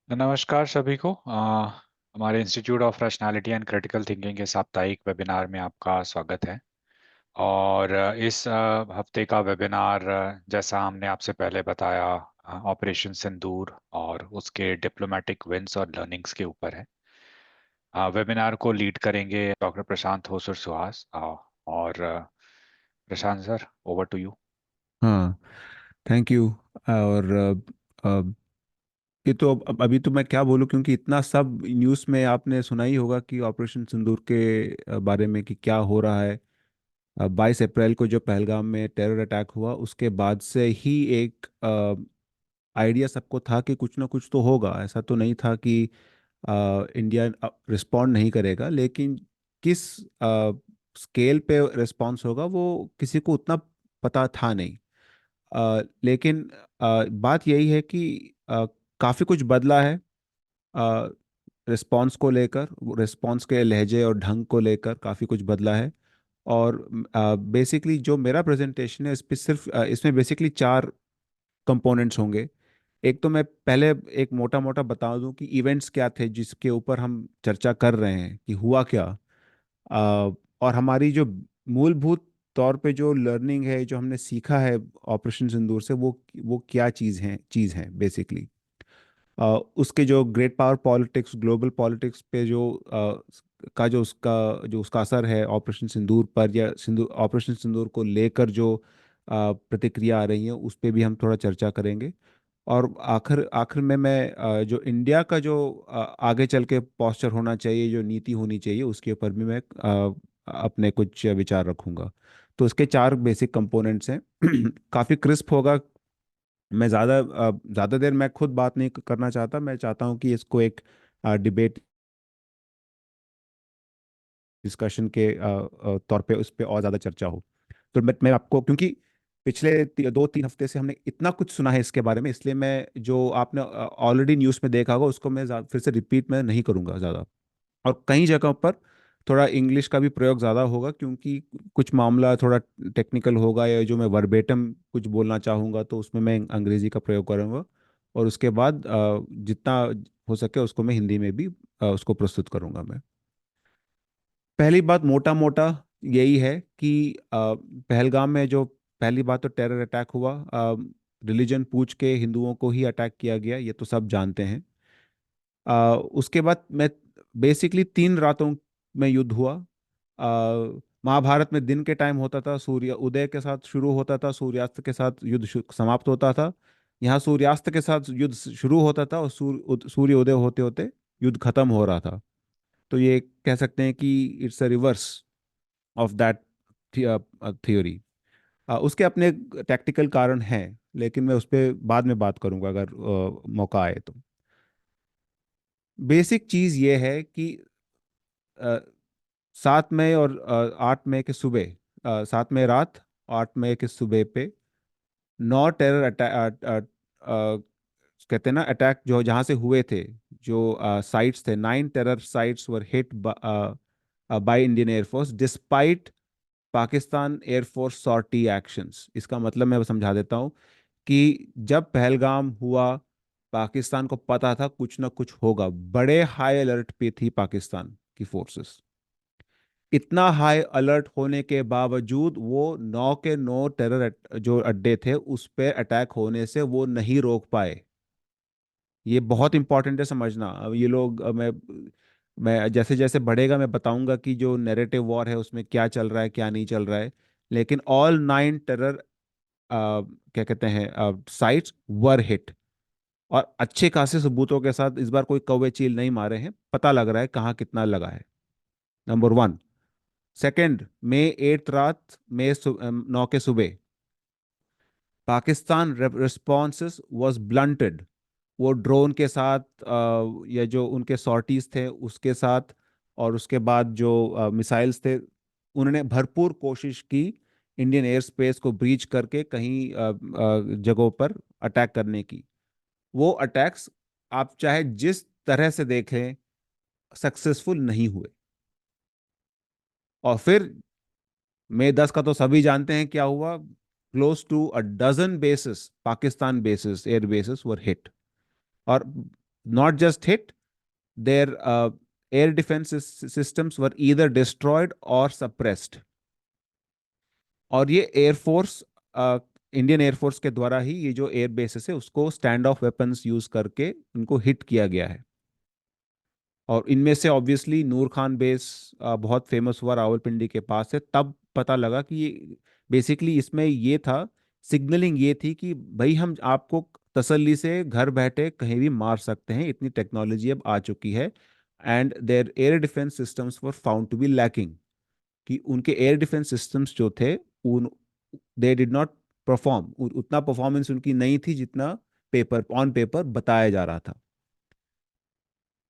नमस्कार सभी को। हमारे institute of rationality and critical thinking के साप्ताहिक वेबिनार में आपका स्वागत है। और इस हफ्ते का वेबिनार, जैसा हमने आपसे पहले बताया, ऑपरेशन सिंदूर और उसके डिप्लोमेटिक विंस और लर्निंग्स के ऊपर है। वेबिनार को लीड करेंगे डॉक्टर प्रशांत होसर सुहास। और प्रशांत सर, ओवर टू यू। हाँ, थैंक यू। और ये तो अभी तो मैं क्या बोलूँ, क्योंकि इतना सब न्यूज़ में आपने सुना ही होगा कि ऑपरेशन सिंदूर के बारे में कि क्या हो रहा है। 22 अप्रैल को जो पहलगाम में टेरर अटैक हुआ, उसके बाद से ही एक आइडिया सबको था कि कुछ ना कुछ तो होगा। ऐसा तो नहीं था कि इंडिया रिस्पॉन्ड नहीं करेगा, लेकिन किस स्केल पे रिस्पॉन्स होगा वो किसी को उतना पता था नहीं। लेकिन बात यही है कि काफ़ी कुछ बदला है रिस्पॉन्स को लेकर, रिस्पॉन्स के लहजे और ढंग को लेकर काफ़ी कुछ बदला है। और बेसिकली जो मेरा प्रेजेंटेशन है, इस पे सिर्फ इसमें बेसिकली चार कंपोनेंट्स होंगे। एक तो मैं पहले एक मोटा मोटा बता दूं कि इवेंट्स क्या थे जिसके ऊपर हम चर्चा कर रहे हैं, कि हुआ क्या। अ, और हमारी जो मूलभूत तौर पे जो लर्निंग है, जो हमने सीखा है ऑपरेशन सिंदूर से, वो क्या चीज़ है बेसिकली। उसके जो great power politics, global politics पे जो उसका असर है ऑपरेशन सिंदूर पर, या सिंदूर ऑपरेशन सिंदूर को लेकर जो प्रतिक्रिया आ रही है, उस पे भी हम थोड़ा चर्चा करेंगे। और आखिर आखिर में मैं जो इंडिया का जो आगे चल के पोस्चर होना चाहिए, जो नीति होनी चाहिए, उसके ऊपर भी मैं अपने कुछ विचार रखूंगा। तो इसके चार बेसिक कंपोनेंट्स हैं। काफ़ी क्रिस्प होगा। मैं ज़्यादा देर मैं खुद बात नहीं करना चाहता। मैं चाहता हूँ कि इसको एक डिबेट डिस्कशन के तौर पे उस पर और ज़्यादा चर्चा हो। तो मैं आपको, क्योंकि पिछले 2-3 हफ्ते से हमने इतना कुछ सुना है इसके बारे में, इसलिए मैं जो आपने ऑलरेडी न्यूज़ में देखा होगा उसको मैं फिर से रिपीट मैं नहीं करूँगा ज़्यादा। और कई जगहों पर थोड़ा इंग्लिश का भी प्रयोग ज़्यादा होगा, क्योंकि कुछ मामला थोड़ा टेक्निकल होगा, या जो मैं वर्बेटम कुछ बोलना चाहूँगा तो उसमें मैं अंग्रेज़ी का प्रयोग करूँगा। और उसके बाद जितना हो सके उसको मैं हिंदी में भी उसको प्रस्तुत करूँगा मैं। पहली बात मोटा मोटा यही है कि पहलगाम में जो पहली बात तो टेरर अटैक हुआ। रिलीजन पूछ के हिंदुओं को ही अटैक किया गया, ये तो सब जानते हैं। उसके बाद मैं बेसिकली 3 रातों में युद्ध हुआ। महाभारत में दिन के टाइम होता था, सूर्य उदय के साथ शुरू होता था, सूर्यास्त के साथ युद्ध समाप्त होता था। यहाँ सूर्यास्त के साथ युद्ध शुरू होता था और सूर्य उदय होते होते युद्ध खत्म हो रहा था। तो ये कह सकते हैं कि it's a reverse of that theory. उसके अपने टैक्टिकल कारण हैं, लेकिन मैं उस पर बाद में बात करूंगा अगर मौका आए तो। बेसिक चीज़ ये है कि 7 मई और 8 मई के सुबह, 7 मई रात, 8 मई के सुबह पे 9 टेरर अटैक, कहते हैं ना, अटैक जो जहाँ से हुए थे, जो साइट्स थे, 9 terror sites were hit by Indian air force despite Pakistan air force sortie actions. इसका मतलब मैं समझा देता हूँ कि जब पहलगाम हुआ, पाकिस्तान को पता था कुछ ना कुछ होगा। बड़े हाई अलर्ट पे थी पाकिस्तान की फोर्सेस। इतना हाई अलर्ट होने के बावजूद वो 9 के 9 टेरर जो अड्डे थे उस पे अटैक होने से वो नहीं रोक पाए। ये बहुत इंपॉर्टेंट है समझना। अब ये लोग मैं जैसे जैसे बढ़ेगा मैं बताऊंगा कि जो नैरेटिव वॉर है उसमें क्या चल रहा है क्या नहीं चल रहा है। लेकिन ऑल 9 टेरर क्या कहते हैं साइट्स वर हिट, और अच्छे खासे सबूतों के साथ। इस बार कोई कौवे चील नहीं मारे हैं, पता लग रहा है कहाँ कितना लगा है। Number one. सेकंड, मई 8 रात, मई 9 के सुबह, पाकिस्तान रिस्पॉन्सेस वाज ब्लंटेड। वो ड्रोन के साथ, या जो उनके सॉर्टीज थे उसके साथ, और उसके बाद जो मिसाइल्स थे, उन्होंने भरपूर कोशिश की इंडियन एयर स्पेस को ब्रीच करके कहीं जगहों पर अटैक करने की। वो अटैक्स आप चाहे जिस तरह से देखें, सक्सेसफुल नहीं हुए। और फिर मई 10 का तो सभी जानते हैं क्या हुआ। Close to a dozen bases, Pakistan bases, air bases were hit. और not just hit, their air defence systems were either destroyed और सप्रेस्ड। और ये एयरफोर्स, इंडियन एयरफोर्स के द्वारा ही ये जो एयर बेसिस है उसको स्टैंड ऑफ वेपन्स यूज करके उनको हिट किया गया है। और इनमें से ऑब्वियसली नूर खान बेस बहुत फेमस हुआ, रावलपिंडी के पास है। तब पता लगा कि ये बेसिकली इसमें ये था, सिग्नलिंग ये थी कि भाई हम आपको तसल्ली से घर बैठे कहीं भी मार सकते हैं, इतनी टेक्नोलॉजी अब आ चुकी है। And their air defence systems were found to be lacking, कि उनके एयर डिफेंस सिस्टम्स जो थे उन दे डिड नॉट परफॉर्म, उतना परफॉर्मेंस उनकी नहीं थी जितना पेपर ऑन पेपर बताया जा रहा था।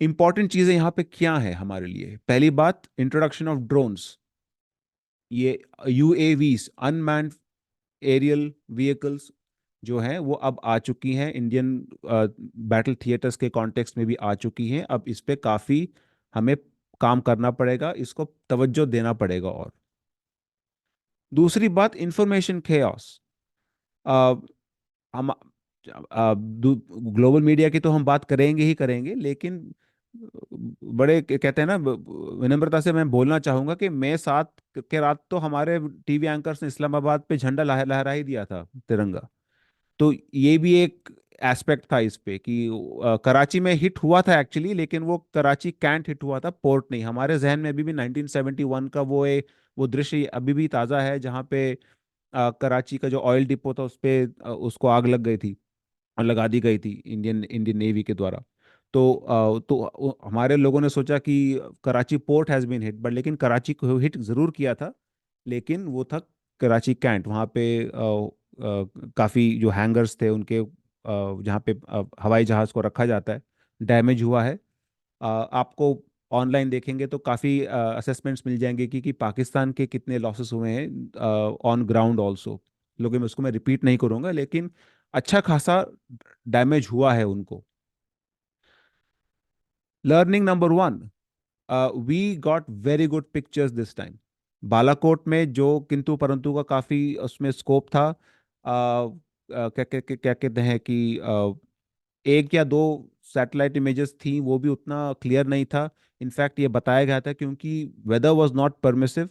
इंपॉर्टेंट चीजें यहाँ पे क्या है हमारे लिए? पहली बात, इंट्रोडक्शन ऑफ ड्रोन्स। ये यूएवीज, अनमैन्ड एरियल व्हीकल्स जो हैं वो अब आ चुकी हैं, इंडियन बैटल थिएटर्स के कॉन्टेक्स्ट में भी आ चुकी हैं। अब इस पे काफी हमें काम करना पड़ेगा, इसको तवज्जो देना पड़ेगा। और दूसरी बात, इंफॉर्मेशन खेओस। हम ग्लोबल मीडिया की तो हम बात करेंगे ही करेंगे, लेकिन बड़े कहते हैं ना, विनम्रता से मैं बोलना चाहूंगा कि मैं सात के रात तो हमारे टीवी एंकर्स ने इस्लामाबाद पे झंडा लहरा ही दिया था, तिरंगा। तो ये भी एक एस्पेक्ट था इस पे कि कराची में हिट हुआ था एक्चुअली, लेकिन वो कराची कैंट हिट हुआ था, पोर्ट नहीं। हमारे जहन में अभी भी 1971 का वो दृश्य अभी भी ताज़ा है, जहाँ पे कराची का जो ऑयल डिपो था उस पे उसको आग लग गई थी, लगा दी गई थी इंडियन इंडियन नेवी के द्वारा। तो हमारे लोगों ने सोचा कि Karachi port has been hit, but लेकिन कराची को हिट ज़रूर किया था, लेकिन वो था कराची कैंट। वहाँ पे काफ़ी जो हैंगर्स थे उनके, जहाँ पे हवाई जहाज़ को रखा जाता है, डैमेज हुआ है। आपको ऑनलाइन देखेंगे तो काफ़ी असेसमेंट्स मिल जाएंगे कि पाकिस्तान के कितने लॉसेस हुए हैं ऑन ग्राउंड ऑल्सो। लोग मैं उसको मैं रिपीट नहीं करूँगा, लेकिन अच्छा खासा डैमेज हुआ है उनको। Learning number one, we got very good pictures this time. Balakot में जो किंतु परंतु का काफ़ी उसमें स्कोप था, क्या कहते हैं कि एक या दो सैटेलाइट इमेजेस थी, वो भी उतना क्लियर नहीं था। इनफैक्ट ये बताया गया था क्योंकि वेदर वाज नॉट परमिसिव,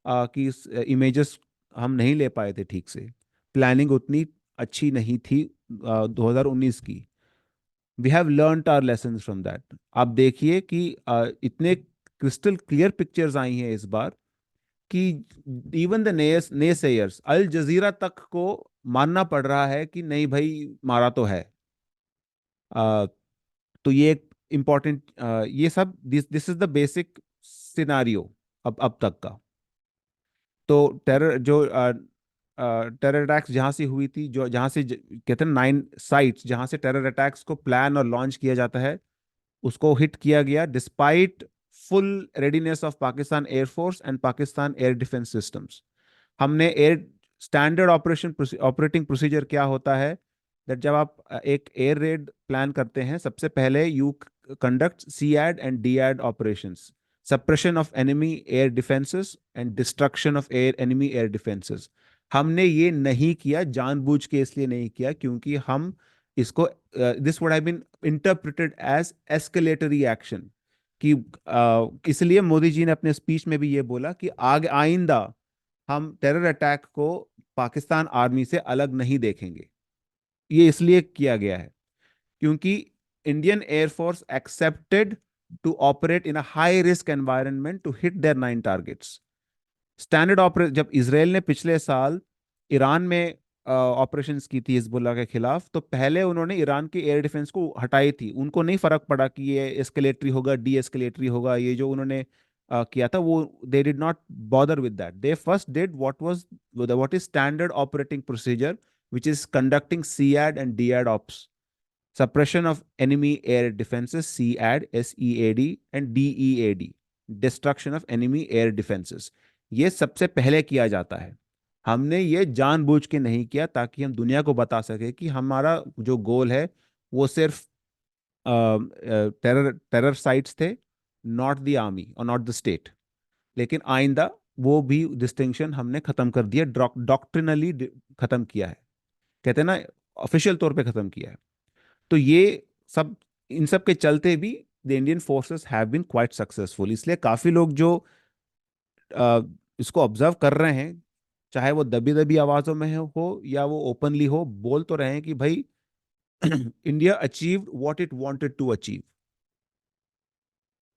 कि इमेजेस हम नहीं ले पाए थे ठीक से, प्लानिंग उतनी अच्छी नहीं थी 2019 की। We have learned our lesson from that. आप देखिए कि इतने क्रिस्टल क्लियर पिक्चर्स आई हैं इस बार कि इवन द नेसेयर्स, अल जजीरा तक को मानना पड़ रहा है कि नहीं भाई, मारा तो है। तो ये एक इम्पॉर्टेंट, ये सब, this this is the basic scenario अब तक का। तो टेरर अटैक्स जहाँ से हुई थी, जो जहाँ से कहते हैं 9 साइट्स जहाँ से टेरर अटैक्स को प्लान और लॉन्च किया जाता है, उसको हिट किया गया despite full readiness of Pakistan air force and Pakistan air defence systems. हमने एयर स्टैंडर्ड ऑपरेटिंग प्रोसीजर क्या होता है, दैट जब आप एक एयर रेड प्लान करते हैं, सबसे पहले you conduct SEAD and DEAD operations, suppression of enemy air defences and destruction of air enemy air defences. हमने ये नहीं किया, जानबूझ के इसलिए नहीं किया क्योंकि हम इसको, this would have been interpreted as escalatory action, कि इसलिए मोदी जी ने अपने स्पीच में भी ये बोला कि आगे आइंदा हम टेरर अटैक को पाकिस्तान आर्मी से अलग नहीं देखेंगे। ये इसलिए किया गया है क्योंकि Indian air force accepted to operate in a high risk environment to hit their 9 targets. Standard operate, जब इसराइल ने पिछले साल ईरान में ऑपरेशंस की थी हिजबुल्लाह के खिलाफ, तो पहले उन्होंने ईरान के एयर डिफेंस को हटाई थी। उनको नहीं फर्क पड़ा कि ये एस्केलेटरी होगा, डी एस्केलेटरी होगा, ये जो उन्होंने किया था वो, दे did not bother with that. They first did what is standard operating procedure, which is conducting SEAD and DEAD ops, suppression of enemy air defenses, SEAD, SEAD, and DEAD, destruction of enemy air defenses। ये सबसे पहले किया जाता है। हमने ये जानबूझ के नहीं किया ताकि हम दुनिया को बता सके कि हमारा जो गोल है वो सिर्फ टेरर टेरर साइट्स थे, नॉट द आर्मी और नॉट द स्टेट। लेकिन आइंदा वो भी डिस्टिंक्शन हमने खत्म कर दिया, डॉक्ट्रिनली खत्म किया है, कहते हैं ना, ऑफिशियल तौर पे खत्म किया है। तो ये सब इन सब के चलते भी the Indian forces have been quite successful. इसलिए काफी लोग जो अ, इसको ऑब्जर्व कर रहे हैं, चाहे वो दबी दबी आवाजों में हो या वो ओपनली हो, बोल तो रहे हैं कि भाई India achieved what it wanted to achieve,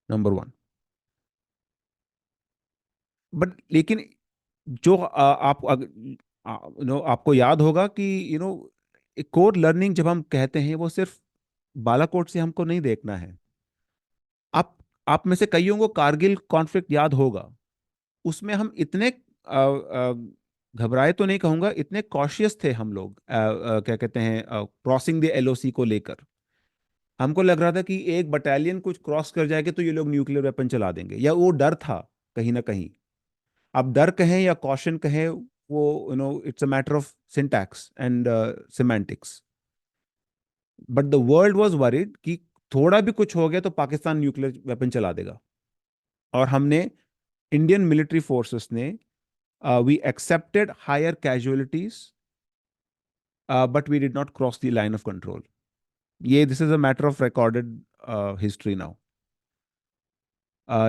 number one. But लेकिन जो आप आपको याद होगा कि एक कोर लर्निंग जब हम कहते हैं, वो सिर्फ बालाकोट से हमको नहीं देखना है। आप आप में से कईयों को कारगिल कॉन्फ्लिक्ट याद होगा। उसमें हम इतने घबराए तो नहीं कहूंगा, इतने कॉशियस थे हम लोग, क्या कहते हैं, क्रॉसिंग द एलओसी को लेकर। हमको लग रहा था कि एक बटालियन कुछ क्रॉस कर जाएगा तो ये लोग न्यूक्लियर वेपन चला देंगे, या वो डर था कहीं ना कहीं। आप डर कहें या कॉशन कहें, वो it's a matter of syntax and semantics. But the world was worried कि थोड़ा भी कुछ हो गया तो पाकिस्तान न्यूक्लियर वेपन चला देगा। और हमने, इंडियन मिलिट्री फोर्सेस ने, we accepted higher casualties, but we did not cross the line of control. ये this is a matter of recorded history now.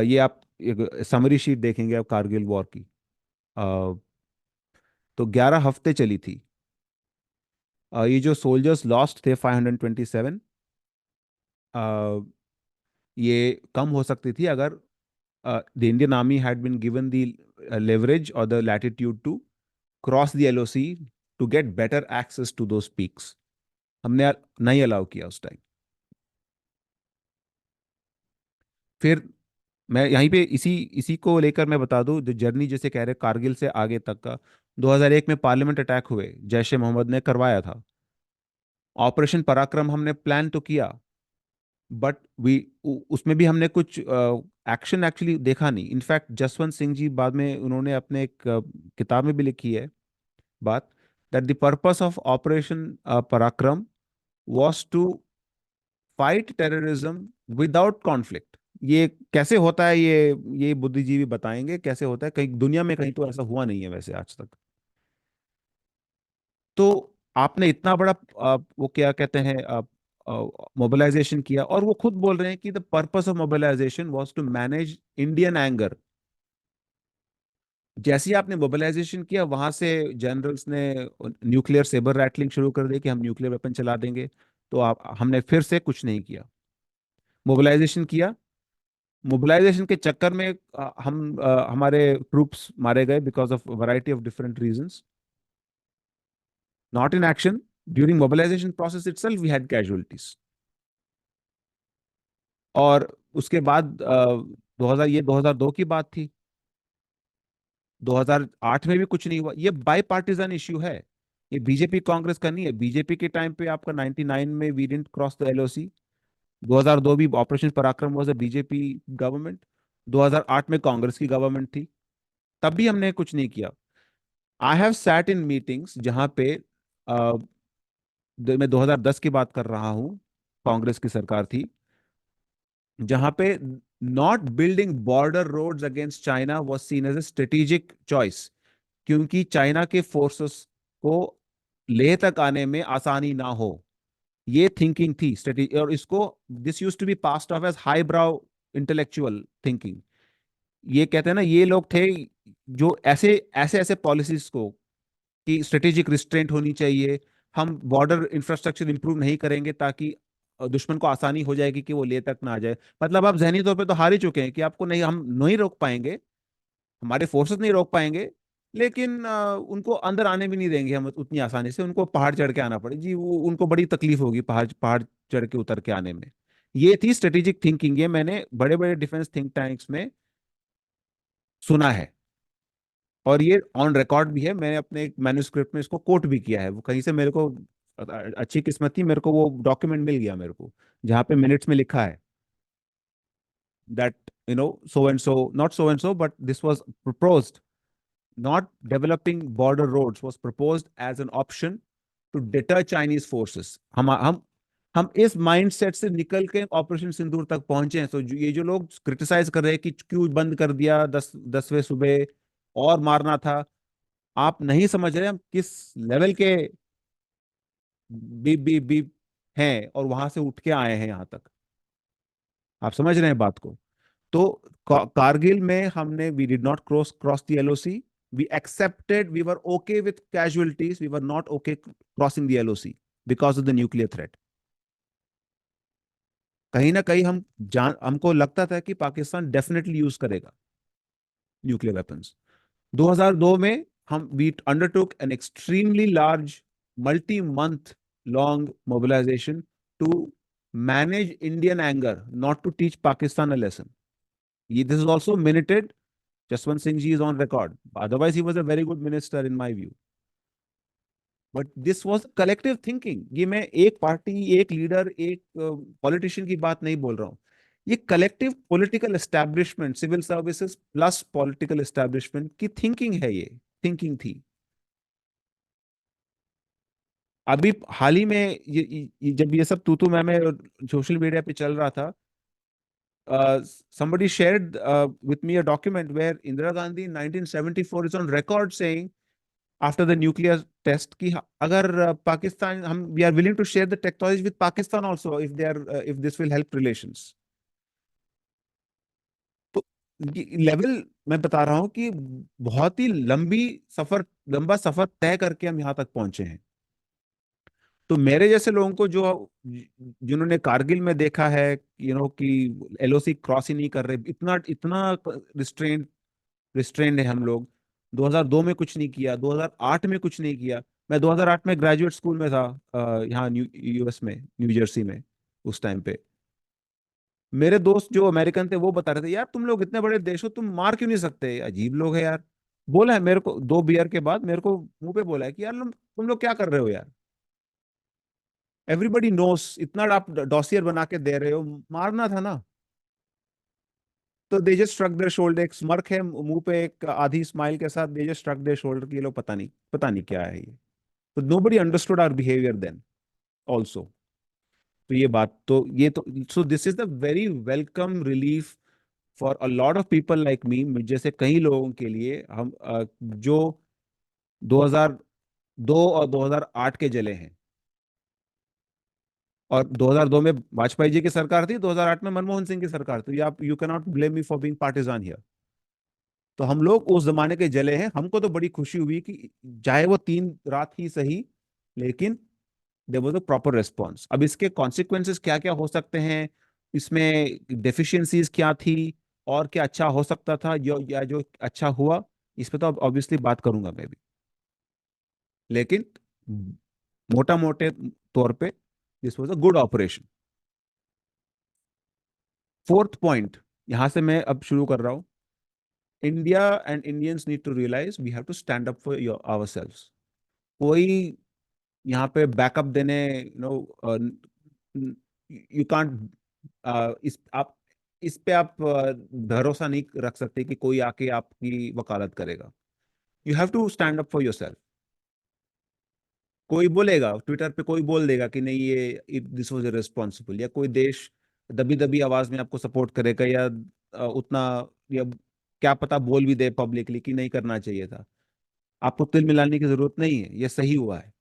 ये आप समरी शीट देखेंगे आप कारगिल वॉर की, uh, तो 11 हफ्ते चली थी। ये जो सोल्जर्स लॉस्ट थे 527, ये कम हो सकती थी अगर the Indian army had been given the leverage और the latitude to cross the LOC to get better access to those peaks. हमने नहीं अलाउ किया उस टाइम। फिर मैं यहीं पे इसी इसी को लेकर मैं बता दूं, जो जर्नी जैसे कह रहे कारगिल से आगे तक का, 2001 में पार्लियामेंट अटैक हुए, जैश ए मोहम्मद ने करवाया था। ऑपरेशन पराक्रम हमने प्लान तो किया, बट वी उसमें भी हमने कुछ एक्शन एक्चुअली देखा नहीं। इनफैक्ट जसवंत सिंह जी बाद में उन्होंने अपने एक किताब में भी लिखी है बात, that the purpose of operation Parakram was to fight terrorism without conflict. ये कैसे होता है, ये बुद्धिजीवी बताएंगे कैसे होता है, कहीं दुनिया में कहीं तो ऐसा हुआ नहीं है वैसे आज तक। तो आपने इतना बड़ा वो क्या कहते हैं मोबिलाइजेशन किया, और वो खुद बोल रहे हैं कि the purpose of mobilisation was to manage Indian anger. जैसे ही आपने मोबिलाइजेशन किया, वहां से जनरल्स ने न्यूक्लियर सेबर रैटलिंग शुरू कर दी कि हम न्यूक्लियर वेपन चला देंगे। तो आप हमने फिर से कुछ नहीं किया, मोबिलाइजेशन किया। मोबिलाइजेशन के चक्कर में हमारे ट्रूप्स मारे गए because of variety of different reasons, not in action. During mobilisation process itself we had casualties. और उसके बाद 2000, ये 2002 की बात थी। 2008 में भी कुछ नहीं हुआ। ये बाई पार्टीजन इश्यू है, ये बीजेपी कांग्रेस का नहीं है। बीजेपी के टाइम पे आपका 99 में we didn't cross the LOC. 2002 भी operation Parakram was a BJP government. 2008 में कांग्रेस की गवर्नमेंट थी, तब भी हमने कुछ नहीं किया। I have sat in meetings जहां पे मैं 2010 की बात कर रहा हूँ, कांग्रेस की सरकार थी, जहां पे not building border roads against China was seen as a strategic choice, क्योंकि चाइना के फोर्सेस को लेह तक आने में आसानी ना हो। ये थिंकिंग थी स्ट्रेटेजी, और इसको this used to be passed off as high brow intellectual thinking. ये कहते हैं ना, ये लोग थे जो ऐसे ऐसे ऐसे पॉलिसीज को, कि स्ट्रेटेजिक रिस्ट्रेंट होनी चाहिए, हम बॉर्डर इंफ्रास्ट्रक्चर इंप्रूव नहीं करेंगे ताकि दुश्मन को आसानी हो जाएगी कि वो ले तक ना आ जाए। मतलब आप जहनी तौर पे तो हार ही चुके हैं कि आपको नहीं, हम नहीं रोक पाएंगे, हमारे फोर्सेस नहीं रोक पाएंगे, लेकिन उनको अंदर आने भी नहीं देंगे हम उतनी आसानी से। उनको पहाड़ चढ़ के आना पड़े जी, वो उनको बड़ी तकलीफ होगी पहाड़ पहाड़ चढ़ के उतर के आने में। ये थी स्ट्रेटेजिक थिंकिंग, ये मैंने बड़े बड़े डिफेंस थिंक टैंक्स में सुना है। और ये ऑन रिकॉर्ड भी है, मैंने अपने एक मैन्युस्क्रिप्ट में इसको कोट भी किया है। वो कहीं से मेरे को अच्छी किस्मत थी, मेरे को वो डॉक्यूमेंट मिल गया मेरे को, जहाँ पे मिनट्स में लिखा है that so and so, not so and so, but this was proposed, not developing border roads was proposed as an option to deter Chinese forces। हम इस माइंडसेट से निकल के ऑपरेशन सिंदूर तक पहुंचे हैं। तो ये जो लोग क्रिटिसाइज कर रहे हैं कि क्यों बंद कर दिया 10वें सुबह, और मारना था, आप नहीं समझ रहे हम किस लेवल के बीप बीप बीप हैं, और वहां से उठ के आए हैं यहाँ तक। आप समझ रहे हैं बात को? तो कारगिल में हमने, we did not cross the LOC, we accepted, we were okay with casualties, we were not okay crossing the LOC because of the nuclear threat. कहीं ना कहीं हम जान, हमको लगता था कि पाकिस्तान डेफिनेटली यूज करेगा न्यूक्लियर वेपन्स। 2002 में हम we undertook an extremely large multi month long mobilisation to manage Indian anger, not to teach Pakistan a lesson. ये this is also मिनिटेड, Jaswant Singh ji is on record, otherwise he was a very good minister in my view. But this was collective thinking. ये मैं एक party, एक leader, एक politician की बात नहीं बोल रहा हूँ। ये collective political establishment, civil services plus political establishment की थिंकिंग है ये, थिंकिंग थी। अभी हाल ही में जब ये सब तू मैं सोशल मीडिया पे चल रहा था, somebody shared with me a document where Indira Gandhi in 1974 is on record saying after the nuclear test कि अगर पाकिस्तान, हम we are willing to share the technology with Pakistan also if they are if this will help relations। तो level मैं बता रहा हूँ कि बहुत ही लंबा सफर तय करके हम यहाँ तक पहुंचे हैं। तो मेरे जैसे लोगों को, जो जिन्होंने कारगिल में देखा है, कि एलओसी क्रॉस ही नहीं कर रहे, इतना इतना रिस्ट्रेंट रिस्ट्रेंड है हम लोग। 2002 में कुछ नहीं किया, 2008 में कुछ नहीं किया। मैं 2008 में ग्रेजुएट स्कूल में था, यहाँ यूएस में, न्यू जर्सी में, उस टाइम पे। मेरे दोस्त जो अमेरिकन थे वो बता रहे थे, यार तुम लोग इतने बड़े देश हो, तुम मार क्यों नहीं सकते, अजीब लोग हैं यार। बोला है मेरे को, 2 बियर के बाद मेरे को मुंह पे बोला है कि यार तुम लोग क्या कर रहे हो यार, एवरीबडी नोस, इतना आप डॉसियर बना के दे रहे हो, मारना था ना। तो दे जस्ट स्ट्रक देयर शोल्डर, एक स्मर्क है मुंह पे, एक आधी स्माइल के साथ दे जस्ट स्ट्रक देयर शोल्डर, कि ये लोग पता नहीं क्या है ये। तो nobody understood our behaviour then also. तो ये बात तो, ये तो, so this is the very welcome relief for a lot of people like me, जैसे कई लोगों के लिए, हम जो 2002 और 2008 के जले हैं। और 2002 में वाजपेयी जी की सरकार थी, 2008 में मनमोहन सिंह की सरकार थी। आप, you can not blame me for being partisan here. तो हम लोग उस जमाने के जले हैं। हमको तो बड़ी खुशी हुई कि चाहे वो 3 रात ही सही, लेकिन there was a proper response. अब इसके कॉन्सिक्वेंसेस क्या क्या हो सकते हैं, इसमें डेफिशिएंसीज क्या थी, और क्या अच्छा हो सकता था, या जो अच्छा हुआ, इस पे तो अब ऑब्वियसली बात करूंगा मैं भी। लेकिन मोटा मोटे तौर पे this was a good operation. Fourth point, यहां से मैं अब शुरू कर रहा हूं। India and Indians need to realise we have to stand up for your ourselves. कोई यहाँ पे बैकअप देने, यू कांट, इस आप इस पे आप भरोसा नहीं रख सकते कि कोई आके आपकी वकालत करेगा। You have to stand up for yourself. कोई बोलेगा ट्विटर पे, कोई बोल देगा कि नहीं ये दिस वाज रिस्पॉन्सिबल, या कोई देश दबी दबी आवाज में आपको सपोर्ट करेगा, या उतना, या क्या पता बोल भी दे पब्लिकली कि नहीं करना चाहिए था। आपको तिल मिलाने की जरूरत नहीं है, ये सही हुआ है।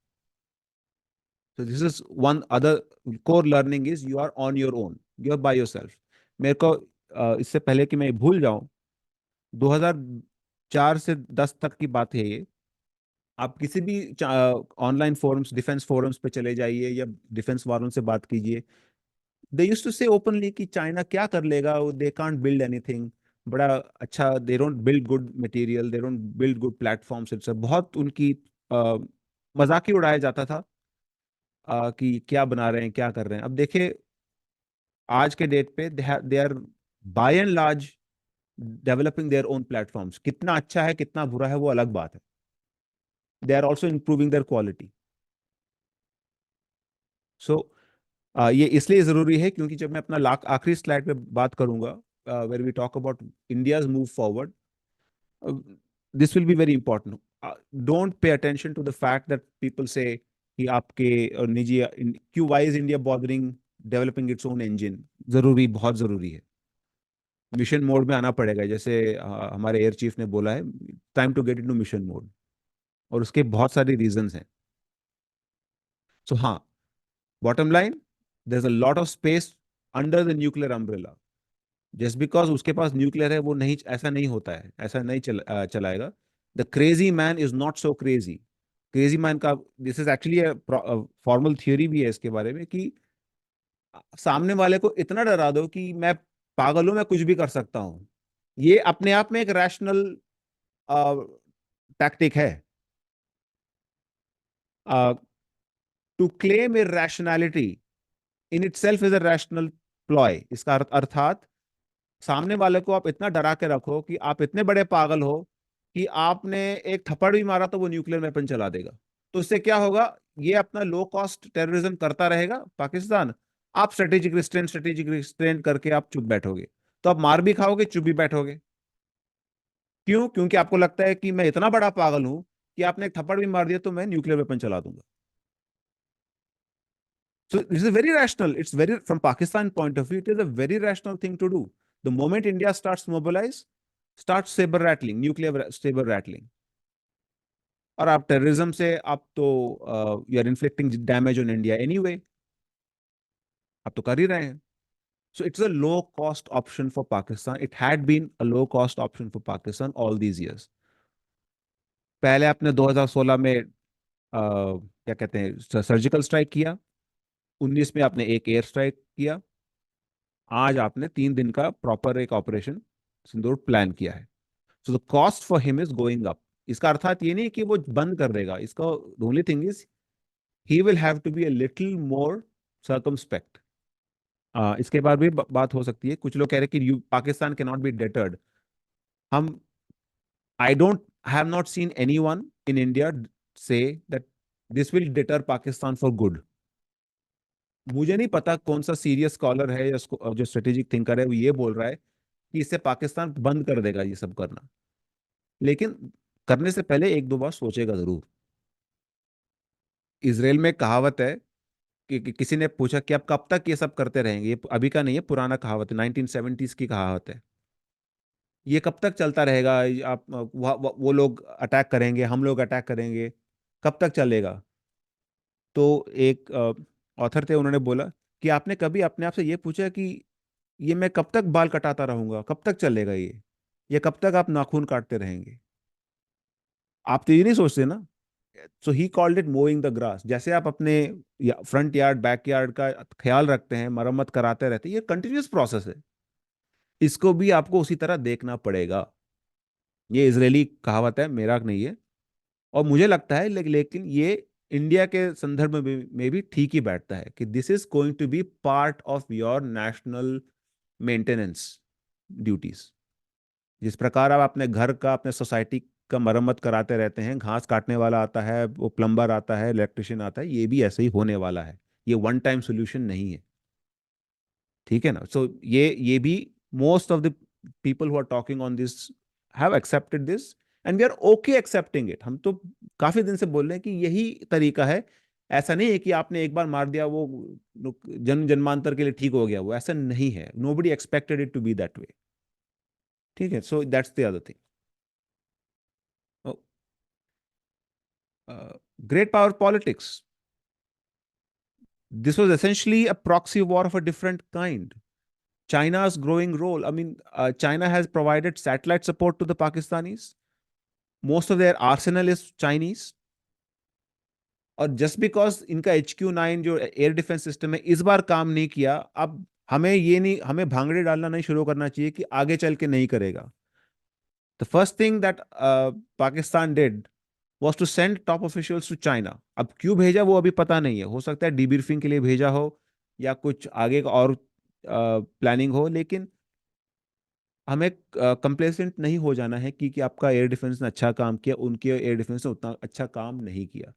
So this is one other core learning is you are on your own, you are by yourself। मेरे को इससे पहले कि मैं भूल जाऊं, 2004 से 10 तक की बात है ये। आप किसी भी ऑनलाइन फोरम्स, डिफेंस फोरम्स पे चले जाइए, या डिफेंस वालों से बात कीजिए। दे यूज्ड टू से ओपनली कि चाइना क्या कर लेगा, दे कांट बिल्ड एनीथिंग बड़ा अच्छा, they don't build good material, they don't build good platforms, it's बहुत उनकी अ, मजाक ही उड़ाया जाता था, कि क्या बना रहे हैं, क्या कर रहे हैं। अब देखिए, आज के डेट पे they are by and large developing their own platforms. कितना अच्छा है कितना बुरा है वो अलग बात है। They are also improving their quality. So ये इसलिए जरूरी है क्योंकि जब मैं अपना लाख आखिरी स्लाइड पे बात करूंगा, where we talk about India's move forward, this will be very important. Don't pay attention to the fact that people say कि आपके निजी, क्यों, why is India bothering developing its own engine. जरूरी, बहुत जरूरी है। मिशन मोड में आना पड़ेगा, जैसे हमारे एयर चीफ ने बोला है, time to get into mission mode. और उसके बहुत सारे रीजंस हैं। सो हाँ, bottom line, there is a lot of space under the nuclear umbrella. Just because उसके पास न्यूक्लियर है वो नहीं, ऐसा नहीं होता है, ऐसा नहीं चलाएगा। The crazy man is not so crazy. Crazy man का, this is actually formal theory भी है इसके बारे में, कि सामने वाले को इतना डरा दो कि मैं पागल हूं, मैं कुछ भी कर सकता हूं। ये अपने आप में एक रैशनल टैक्टिक है। To claim irrationality in itself is a rational ploy. इसका अर्थात सामने वाले को आप इतना डरा के रखो कि आप इतने बड़े पागल हो कि आपने एक थप्पड़ भी मारा तो वो न्यूक्लियर वेपन चला देगा। तो इससे क्या होगा, ये अपना लो कॉस्ट टेररिज्म करता रहेगा पाकिस्तान। आप स्ट्रेटेजिक रिस्ट्रेंट करके आप चुप बैठोगे। तो आप मार भी खाओगे, चुप भी बैठोगे। क्यों? क्योंकि आपको लगता है कि मैं इतना बड़ा पागल हूं कि आपने एक थप्पड़ भी मार दिया तो मैं न्यूक्लियर वेपन चला दूंगा। So this is very rational. It's very, from Pakistan point of view, it is a very rational thing to do. The moment India starts mobilize, starts saber rattling, nuclear saber rattling. और आप terrorism से आप तो you are inflicting damage on India anyway, आप तो कर ही रहे हैं। So it's a low cost option for Pakistan. It had been a low cost option for Pakistan all these years. पहले आपने 2016 में क्या कहते हैं सर्जिकल स्ट्राइक किया, 19 में आपने एक एयर स्ट्राइक किया, आज आपने 3 दिन का प्रॉपर एक ऑपरेशन सिंदूर प्लान किया है। So the cost for him is going up. इसका अर्थात ये नहीं कि वो बंद कर देगा इसका। The only thing is he will have to be a little more circumspect. इसके बाद भी बात हो सकती है। कुछ लोग कह रहे हैं कि पाकिस्तान कैन नॉट बी डेटर्ड। हम, I don't, have not seen anyone in India say that this will deter Pakistan for good. मुझे नहीं पता कौन सा सीरियस स्कॉलर है या जो स्ट्रेटेजिक थिंकर है वो ये बोल रहा है कि इससे पाकिस्तान बंद कर देगा ये सब करना। लेकिन करने से पहले एक दो बार सोचेगा जरूर। इसराइल में कहावत है कि किसी ने पूछा कि आप कब तक ये सब करते रहेंगे, ये अभी का नहीं है, पुराना कहावत है, 1970s की कहावत है। ये कब तक चलता रहेगा? आप वो लोग अटैक करेंगे, हम लोग अटैक करेंगे, कब तक चलेगा? तो एक ऑथर थे, उन्होंने बोला कि आपने कभी अपने आप से ये पूछा कि ये मैं कब तक बाल कटाता रहूंगा, कब तक चलेगा ये कब तक आप नाखून काटते रहेंगे? आप तो ये नहीं सोचते ना। So he called it mowing the grass. जैसे आप अपने फ्रंट यार्ड बैक यार्ड का ख्याल रखते हैं, मरम्मत कराते रहते हैं, ये कंटिन्यूअस प्रोसेस है। इसको भी आपको उसी तरह देखना पड़ेगा। ये इजरायली कहावत है, मेरा नहीं है। और मुझे लगता है लेकिन ये इंडिया के संदर्भ में भी ठीक ही बैठता है कि this is going to be part of your national maintenance duties. जिस प्रकार आप अपने घर का, अपने सोसाइटी का मरम्मत कराते रहते हैं, घास काटने वाला आता है, वो प्लम्बर आता है, इलेक्ट्रिशियन आता है, ये भी ऐसे ही होने वाला है। ये वन टाइम सोल्यूशन नहीं है। ठीक है ना? सो ये भी most of the people who are talking on this have accepted this, and we are okay accepting it. हम तो काफी दिन से बोल रहे हैं कि यही तरीका है। ऐसा नहीं है कि आपने एक बार मार दिया वो जन्म जन्मांतर के लिए ठीक हो गया, वो ऐसा नहीं है। Nobody expected it to be that way. ठीक है, so that's the other thing. Great power politics. This was essentially a proxy war of a different kind. China's growing role. I mean, China has provided satellite support to the Pakistanis. Most of their arsenal is Chinese. और just because इनका HQ-9 जो air defence system है इस बार काम नहीं किया, अब हमें ये नहीं, हमें भांगड़े डालना नहीं शुरू करना चाहिए कि आगे चल के नहीं करेगा। The first thing that Pakistan did was to send top officials to China. अब क्यों भेजा वो अभी पता नहीं है। हो सकता है डीब्रीफिंग के लिए भेजा हो या कुछ आगे का और प्लानिंग हो। लेकिन हमें कंप्लेसेंट नहीं हो जाना है कि आपका एयर डिफेंस ने अच्छा काम किया, उनके एयर डिफेंस ने उतना अच्छा काम नहीं किया।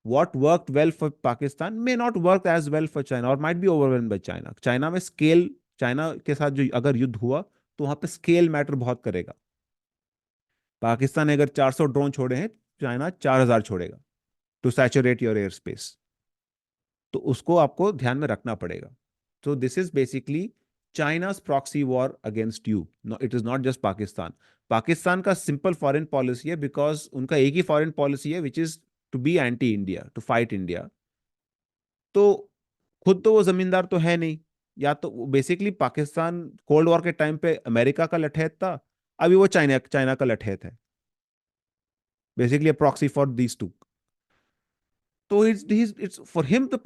What worked well for Pakistan may not work as well for China or might be overwhelmed by China. China में स्केल, चाइना के साथ जो अगर युद्ध हुआ तो वहां पे स्केल मैटर बहुत करेगा। पाकिस्तान ने अगर 400 ड्रोन छोड़े हैं, चाइना 4000 छोड़ेगा to saturate your air space. तो उसको आपको ध्यान में रखना पड़ेगा। तो this is basically China's proxy war against you. No, it is not just Pakistan. Pakistan का सिंपल फॉरेन पॉलिसी है, बिकॉज उनका एक ही फॉरेन पॉलिसी है which is to be anti India, to fight India. तो खुद तो वो जमींदार तो है नहीं, या तो बेसिकली पाकिस्तान कोल्ड वॉर के टाइम पे अमेरिका का लठैत था, अभी वो चाइना चाइना का लठैत है, basically proxy for these two. तो it's for him the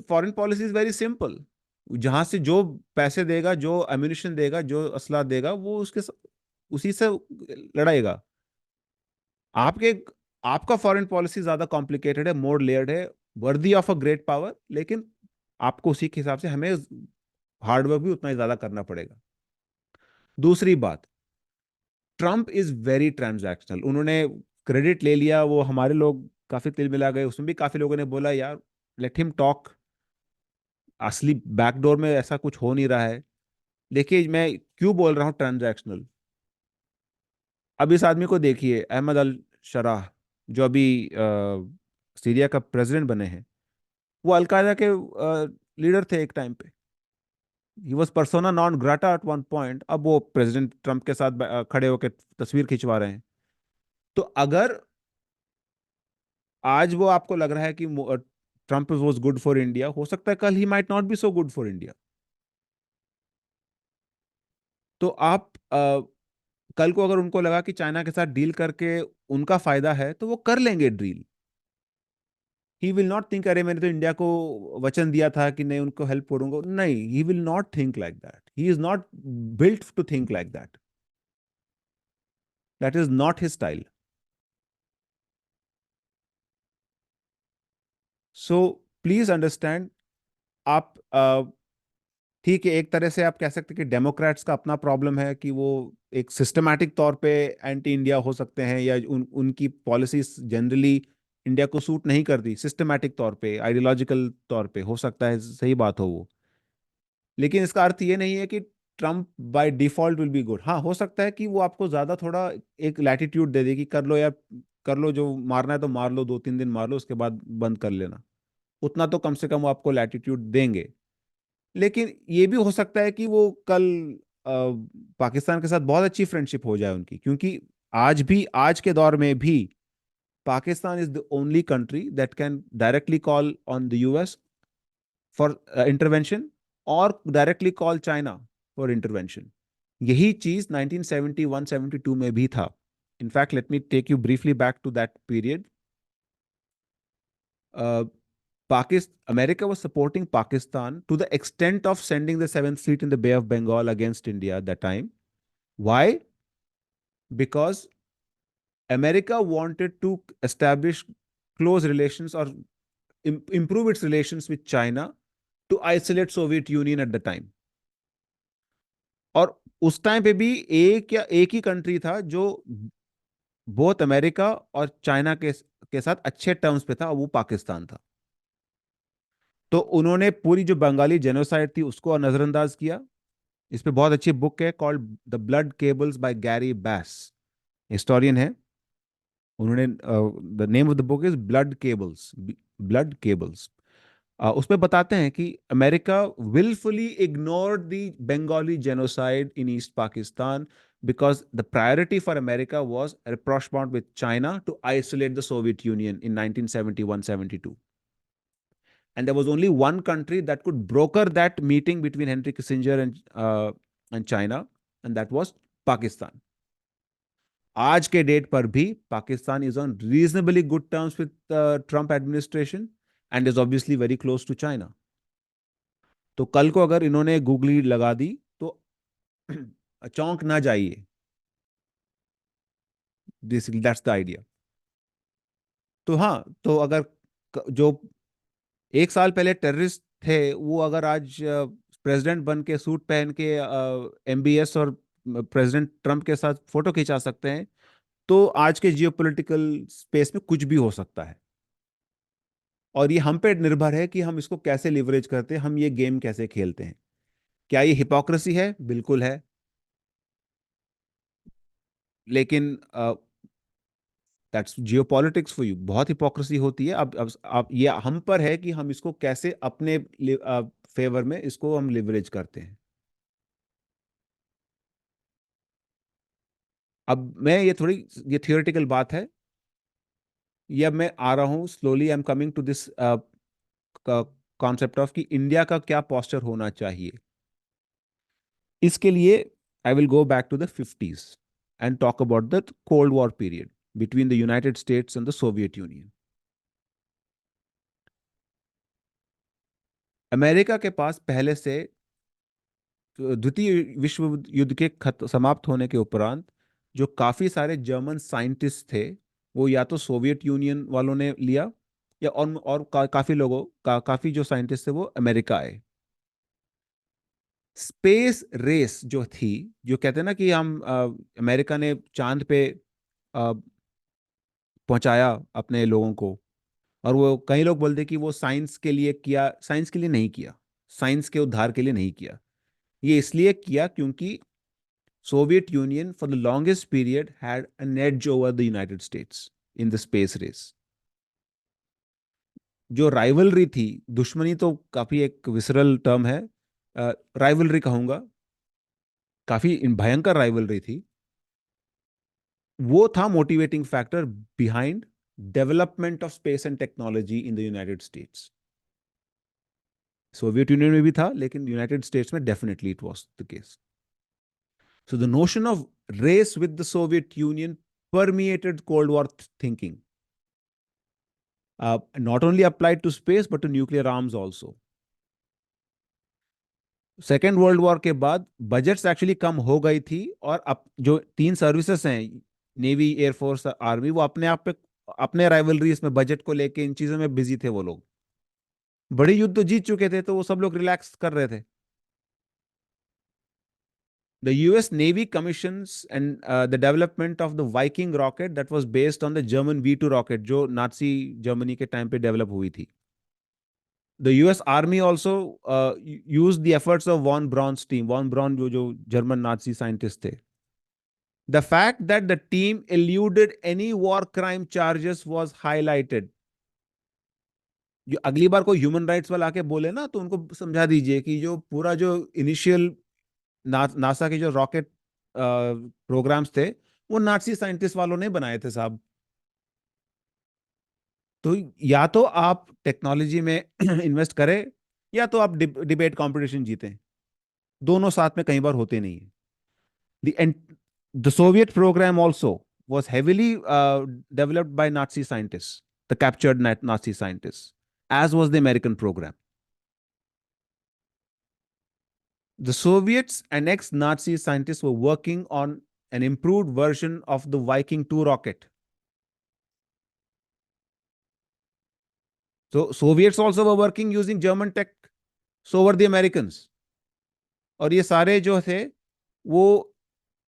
foreign policy is very simple. जहां से जो पैसे देगा, जो एम्यूनिशन देगा, जो असला देगा, वो उसी से लड़ाएगा। आपके आपका फॉरेन पॉलिसी ज्यादा कॉम्प्लिकेटेड है, मोर लेयर्ड है, worthy of a great power, लेकिन आपको उसी के हिसाब से हमें हार्डवर्क भी उतना ही ज्यादा करना पड़ेगा। दूसरी बात, ट्रम्प इज वेरी ट्रांजैक्शनल। उन्होंने क्रेडिट ले लिया, वो हमारे लोग काफी तिल मिला गए, उसमें भी काफी लोगों ने बोला यार लेट हिम टॉक, असली बैकडोर में ऐसा कुछ हो नहीं रहा है। देखिए मैं क्यों बोल रहा हूँ ट्रांजैक्शनल। अब इस आदमी को देखिए, अहमद अल शराह, जो अभी सीरिया का प्रेसिडेंट बने हैं, वो अलकायदा के लीडर थे एक टाइम पे। He was persona non grata at one point. अब वो प्रेसिडेंट ट्रम्प के साथ खड़े होकर तस्वीर खिंचवा रहे हैं। तो अगर आज वो आपको लग रहा है कि Trump was good for India, हो सकता है कल he might not be so good for India. तो आप कल को अगर उनको लगा कि चाइना के साथ डील करके उनका फायदा है, तो वो कर लेंगे deal. He will not think अरे मैंने तो इंडिया को वचन दिया था कि नहीं उनको हेल्प करूंगा, नहीं, he will not think like that, he is not built to think like that, that is not his style. So please understand. आप ठीक है, एक तरह से आप कह सकते हैं कि डेमोक्रेट्स का अपना प्रॉब्लम है कि वो एक सिस्टमैटिक तौर पे एंटी इंडिया हो सकते हैं, या उनकी पॉलिसीज जनरली इंडिया को सूट नहीं करती, सिस्टमैटिक तौर पे आइडियोलॉजिकल तौर पे हो सकता है, सही बात हो वो। लेकिन इसका अर्थ ये नहीं है कि Trump by default will be good. हाँ, हो सकता है कि वो आपको ज्यादा थोड़ा एक लैटिट्यूड दे दे कि कर लो यार, कर लो, जो मारना है तो मार लो, 2-3 दिन मार लो, उसके बाद बंद कर लेना। उतना तो कम से कम वो आपको लैटिट्यूड देंगे। लेकिन ये भी हो सकता है कि वो कल अ, पाकिस्तान के साथ बहुत अच्छी फ्रेंडशिप हो जाए उनकी, क्योंकि आज भी, आज के दौर में भी, Pakistan is the only country that can directly call on the US for intervention, और directly call China for intervention. यही चीज 1971-72 में भी था। In fact let me take you briefly back to that period. Pakistan, America was supporting Pakistan to the extent of sending the seventh fleet in the Bay of Bengal against India at that time. Why? Because America wanted to establish close relations, or improve its relations with China, to isolate Soviet Union at the time. और उस time पे भी एक ही country था जो both America और China के साथ अच्छे टर्म्स पे था, वो पाकिस्तान था। तो उन्होंने पूरी जो बंगाली जेनोसाइड थी उसको नजरअंदाज किया। इस पे बहुत अच्छी बुक है called the blood cables by Gary Bass, historian है। उन्होंने the name of the book is blood cables, blood cables. उसमें बताते हैं कि America wilfully ignored the Bengali genocide in East Pakistan, because the priority for America was rapprochement with China to isolate the Soviet Union in 1971-72. And there was only one country that could broker that meeting between Henry Kissinger and China, and that was Pakistan. आज के date पर भी Pakistan is on reasonably good terms with Trump administration, and is obviously very close to China. तो कल को अगर इन्होंने googly लगा दी तो चौंक ना जाइए। This that's the idea. तो हाँ, तो अगर जो एक साल पहले टेररिस्ट थे, वो अगर आज प्रेसिडेंट बन के सूट पहन के एमबीएस और प्रेसिडेंट ट्रम्प के साथ फोटो खिंचा सकते हैं, तो आज के जियोपॉलिटिकल स्पेस में कुछ भी हो सकता है। और ये हम पे निर्भर है कि हम इसको कैसे लिवरेज करते हैं, हम ये गेम कैसे खेलते हैं। क्या ये हिपोक्रेसी है? बिल्कुल है। लेकिन दैट्स जियोपॉलिटिक्स फॉर यू, बहुत हिपोक्रेसी होती है। अब ये हम पर है कि हम इसको कैसे अपने फेवर में इसको हम लिवरेज करते हैं। अब मैं ये थोड़ी, ये थियोरेटिकल बात है, ये अब मैं आ रहा हूँ slowly, I am coming to this concept of कि इंडिया का क्या पोस्चर होना चाहिए। इसके लिए I will go back to the 50s and talk about the cold war period between the United States and the Soviet Union. America के पास पहले से द्वितीय विश्व युद्ध के समाप्त होने के उपरांत जो काफी सारे जर्मन साइंटिस्ट थे, वो या तो सोवियत यूनियन वालों ने लिया, या काफी लोगों काफी जो साइंटिस्ट थे वो अमेरिका आए। स्पेस रेस जो थी, जो कहते हैं ना कि हम अमेरिका ने चांद पे अ, पहुंचाया अपने लोगों को, और वो कई लोग बोलते कि वो साइंस के लिए किया, साइंस के लिए नहीं किया, साइंस के उद्धार के लिए नहीं किया। ये इसलिए किया क्योंकि Soviet Union for the longest period had an edge over the United States in the space race. जो राइवलरी थी, दुश्मनी तो काफी एक विसरल टर्म है, राइवलरी कहूंगा, काफी भयंकर राइवलरी थी। वो था motivating factor behind development of space and technology in the United States. Soviet Union में भी था, लेकिन यूनाइटेड स्टेट्स में definitely it was the case. So the notion of race with the Soviet Union permeated Cold War thinking, not only applied to space but to nuclear arms also. Second world war के बाद budgets actually कम हो गई थी, और अब जो तीन services हैं, नेवी, एयरफोर्स, आर्मी, वो अपने आप पे अपने राइवलरीज में बजट को लेके इन चीजों में बिजी थे वो लोग। बड़े युद्ध तो जीत चुके थे, तो वो सब लोग रिलैक्स कर रहे थे। The US Navy commissions and the development of the Viking rocket that was based on the German V2 rocket जो नाजी जर्मनी के टाइम पे डेवलप हुई थी। The US Army also used the efforts of von Braun's team. Von Braun जो German Nazi scientist थे। The fact that the team eluded any war crime charges was highlighted. जो अगली बार कोई human rights वाला आके बोले ना, तो उनको समझा दीजिए कि जो पूरा जो इनिशियल नासा के जो रॉकेट प्रोग्राम्स थे, वो नाजी साइंटिस्ट वालों ने बनाए थे साहब। तो या तो आप टेक्नोलॉजी में इन्वेस्ट करें, या तो आप डिबेट कंपटीशन जीतें। दोनों साथ में कई बार होते नहीं है। The Soviet program also was heavily developed by Nazi scientists, the captured Nazi scientists, as was the American program. The Soviets and ex-Nazi scientists were working on an improved version of the Viking 2 rocket. So Soviets also were working using German tech, so were the Americans. और ये सारे जो थे, वो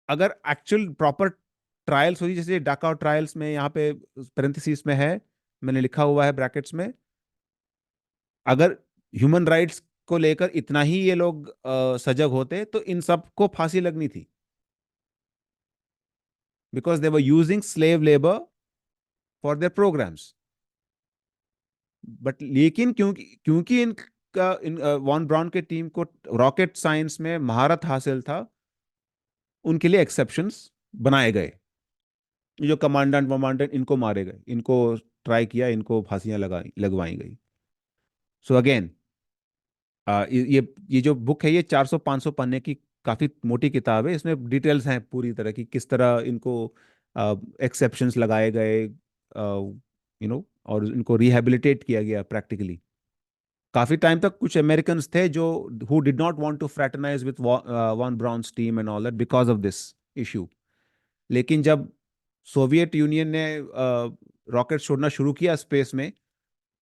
अगर actual proper trials हुई, जैसे डाका ट्रायल्स में यहाँ पे पेरेंथेसिस में है, मैंने लिखा हुआ है ब्रैकेट्स में, अगर ह्यूमन राइट्स को लेकर इतना ही ये लोग सजग होते, तो इन सबको फांसी लगनी थी, because they were using slave labour for their programmes. But लेकिन क्योंकि क्योंकि इनका वॉन ब्राउन के टीम को रॉकेट साइंस में महारत हासिल था, उनके लिए एक्सेप्शंस बनाए गए। जो कमांडेंट वमांडेंट, इनको मारे गए, इनको ट्राई किया, इनको फांसियां लगवाई गई। सो अगेन, ये जो बुक है, ये 400-500 पन्ने की काफी मोटी किताब है। इसमें डिटेल्स हैं पूरी तरह की, किस तरह इनको एक्सेप्शंस लगाए गए, और इनको रिहेबिलिटेट किया गया प्रैक्टिकली। काफी टाइम तक कुछ अमेरिकन्स थे जो who did not want to fraternize with von Braun's team and all that because of this issue. लेकिन जब सोवियत यूनियन ने रॉकेट छोड़ना शुरू किया स्पेस में,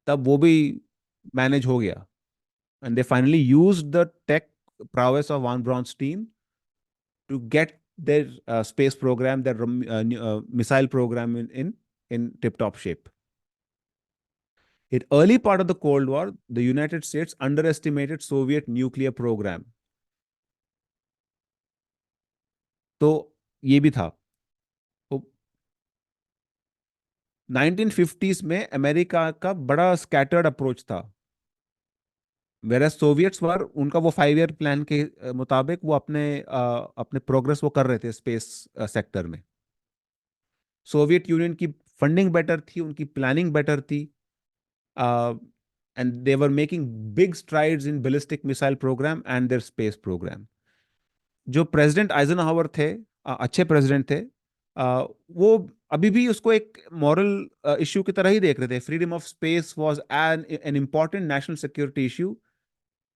तब वो भी मैनेज हो गया, and they finally used the tech prowess of Von Braun's team to get their space program, their missile program in tip-top shape. In early part of the Cold War, the United States underestimated Soviet nuclear program. तो ये भी था। तो 1950s में America का बड़ा scattered approach था, virus Soviets वर, उनका वो 5 ईयर प्लान के मुताबिक वो अपने प्रोग्रेस वो कर रहे थे स्पेस सेक्टर में। सोवियत यूनियन की फंडिंग बेटर थी, उनकी प्लानिंग बेटर थी, and they were making big strides in ballistic missile programme and their space programme. जो प्रेसिडेंट आइजनहावर थे, अच्छे प्रेसिडेंट थे, वो अभी भी उसको एक मॉरल इश्यू की तरह ही देख रहे थे। Freedom of space was an an important national security issue,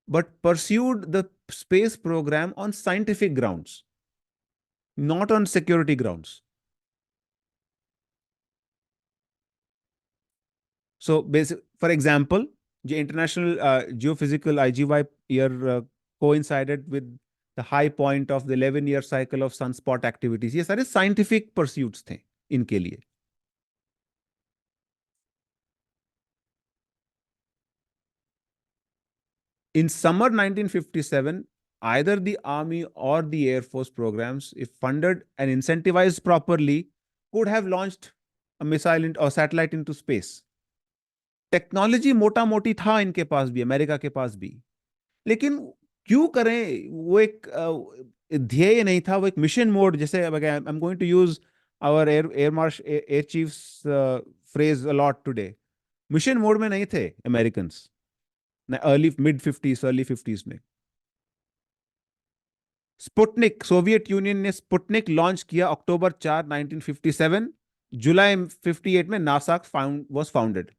but pursued the space program on scientific grounds, not on security grounds. So, for example, the International Geophysical IGY year coincided with the high point of the 11-year cycle of sunspot activities. ये सारे scientific pursuits थे इनके लिए. In summer 1957, either the Army or the Air Force programs, if funded and incentivized properly, could have launched a missile or satellite into space. Technology मोटा मोटी था इनके पास भी, अमेरिका के पास भी, लेकिन क्यों करें? वो एक ध्येय नहीं था, वो एक मिशन मोड। जैसे I am going to use our air chief's phrase a lot today. Mission mode में नहीं थे American early mid fifties early fifties में। स्पुतनिक, सोवियत यूनियन ने स्पुतनिक लॉन्च किया अक्टूबर 4 1957। जुलाई 58 में नासा वाज फाउंडेड।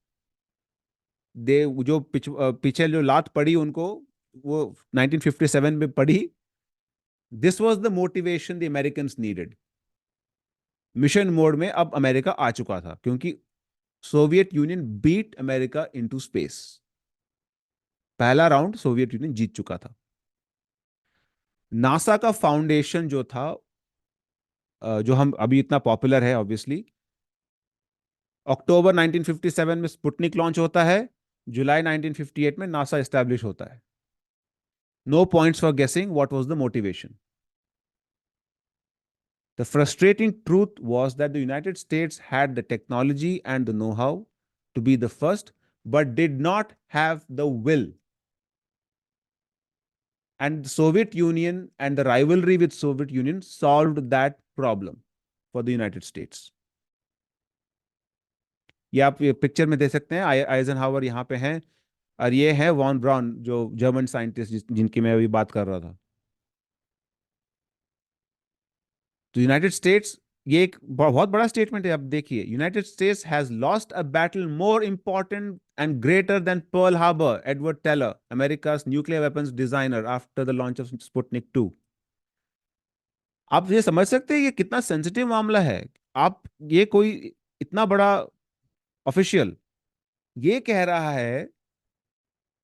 दे जो पीछे जो लात पड़ी उनको, वो 1957 में पड़ी। This was the motivation the Americans needed. Mission mode में अब अमेरिका आ चुका था, क्योंकि Soviet Union beat America into space. पहला राउंड सोवियत यूनियन जीत चुका था। नासा का फाउंडेशन जो था, जो हम अभी इतना पॉपुलर है ऑब्वियसली, अक्टूबर 1957 में स्पुतनिक लॉन्च होता है, जुलाई 1958 में नासा एस्टैब्लिश होता है। No points for guessing what was the motivation. The frustrating truth was that the United States had the technology and the know-how to be the first, but did not have the will. And the Soviet Union and the rivalry with Soviet Union solved that problem for the United States. ये आप ये picture में देख सकते हैं, Eisenhower यहाँ पे हैं, और ये है वॉन ब्राउन, जो जर्मन साइंटिस्ट जिनकी मैं अभी बात कर रहा था। तो यूनाइटेड स्टेट्स, ये एक बहुत बड़ा स्टेटमेंट है। आप देखिए, United States has lost a battle more important and greater than Pearl Harbor, Edward Teller, America's nuclear weapons designer, after the launch of Sputnik 2। आप ये समझ सकते हैं ये कितना सेंसिटिव मामला है। आप, ये कोई इतना बड़ा ऑफिशियल ये कह रहा है,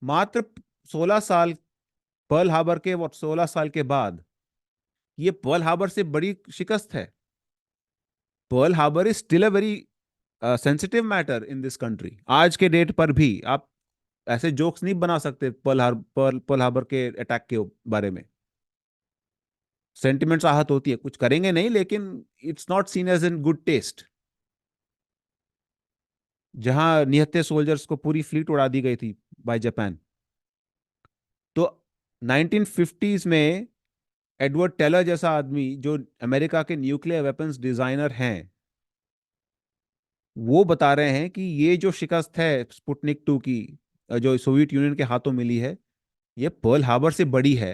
मात्र 16 साल, पर्ल हार्बर के वो 16 साल के बाद, ये पर्ल हार्बर से बड़ी शिकस्त है। Pearl Harbor is still a very sensitive matter in this country. आज के डेट पर भी आप ऐसे जोक्स नहीं बना सकते पर्ल हार्बर के अटैक के बारे में। सेंटिमेंट्स आहत होती है, कुछ करेंगे नहीं, लेकिन it's not seen as in good taste. जहां निहत्थे सोल्जर्स को पूरी फ्लीट उड़ा दी गई थी बाय जापान। तो 1950s में एडवर्ड टेलर जैसा आदमी, जो अमेरिका के न्यूक्लियर वेपन्स डिजाइनर हैं, वो बता रहे हैं कि ये जो शिकस्त है स्पुतनिक 2 की, जो सोवियत यूनियन के हाथों मिली है, ये पर्ल हार्बर से बड़ी है।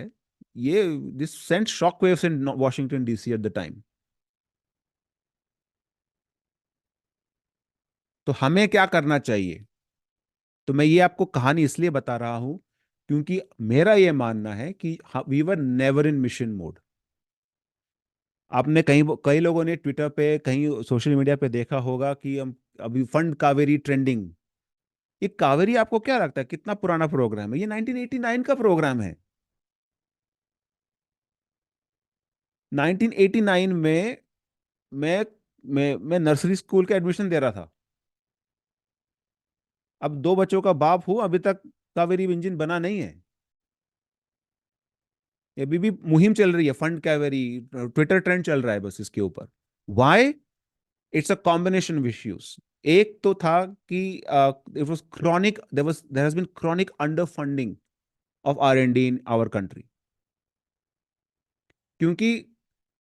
ये this sent shock waves in Washington DC at the time. तो हमें क्या करना चाहिए? तो मैं ये आपको कहानी इसलिए बता रहा हूं, क्योंकि मेरा ये मानना है कि we were never in mission mode. आपने कहीं, कई लोगों ने ट्विटर पे, कहीं सोशल मीडिया पे देखा होगा कि हम अभी फंड कावेरी ट्रेंडिंग। ये कावेरी आपको क्या लगता है कितना पुराना प्रोग्राम है? ये 1989 का प्रोग्राम है। 1989 में मैं मैं नर्सरी स्कूल का एडमिशन दे रहा था। अब दो बच्चों का बाप हूं, अभी तक कावेरी इंजन बना नहीं है। ये अभी भी मुहिम चल रही है, फंड कावेरी, ट्विटर ट्रेंड चल रहा है बस इसके ऊपर। Why? It's a combination of issues. एक तो था कि it was chronic, there has been chronic under funding of R&D in our country. क्योंकि